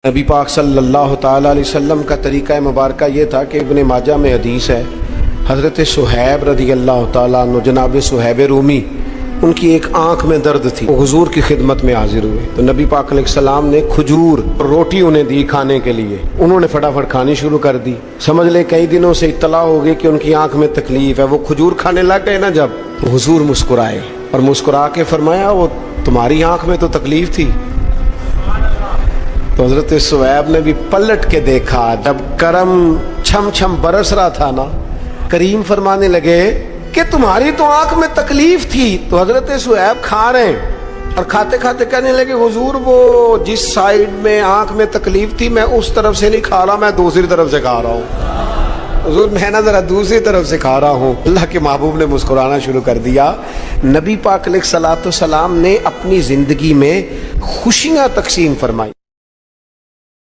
نبی پاک صلی اللہ تعالیٰ علیہ وسلم کا طریقہ مبارکہ یہ تھا کہ ابن ماجہ میں حدیث ہے، حضرت صہیب رضی اللہ تعالیٰ عنہ، جناب صہیب رومی، ان کی ایک آنکھ میں درد تھی، وہ حضور کی خدمت میں حاضر ہوئے تو نبی پاک علیہ السلام نے کھجور روٹی انہیں دی کھانے کے لیے. انہوں نے فٹافٹ کھانی شروع کر دی. سمجھ لے کئی دنوں سے اطلاع ہو گئی کہ ان کی آنکھ میں تکلیف ہے. وہ کھجور کھانے لگ گئے نا جب، تو حضور مسکرائے اور مسکرا کے فرمایا وہ تمہاری آنکھ میں تو تکلیف تھی. تو حضرت صہیب نے بھی پلٹ کے دیکھا، جب کرم چھم چھم برس رہا تھا نا، کریم فرمانے لگے کہ تمہاری تو آنکھ میں تکلیف تھی. تو حضرت صہیب کھا رہے ہیں اور کھاتے کھاتے کہنے لگے حضور وہ جس سائیڈ میں آنکھ میں تکلیف تھی میں اس طرف سے نہیں کھا رہا، میں دوسری طرف سے کھا رہا ہوں. حضور میں نا ذرا دوسری طرف سے کھا رہا ہوں. اللہ کے محبوب نے مسکرانا شروع کر دیا. نبی پاک علیہ الصلوۃ والسلام نے اپنی زندگی میں خوشیاں تقسیم فرمائی.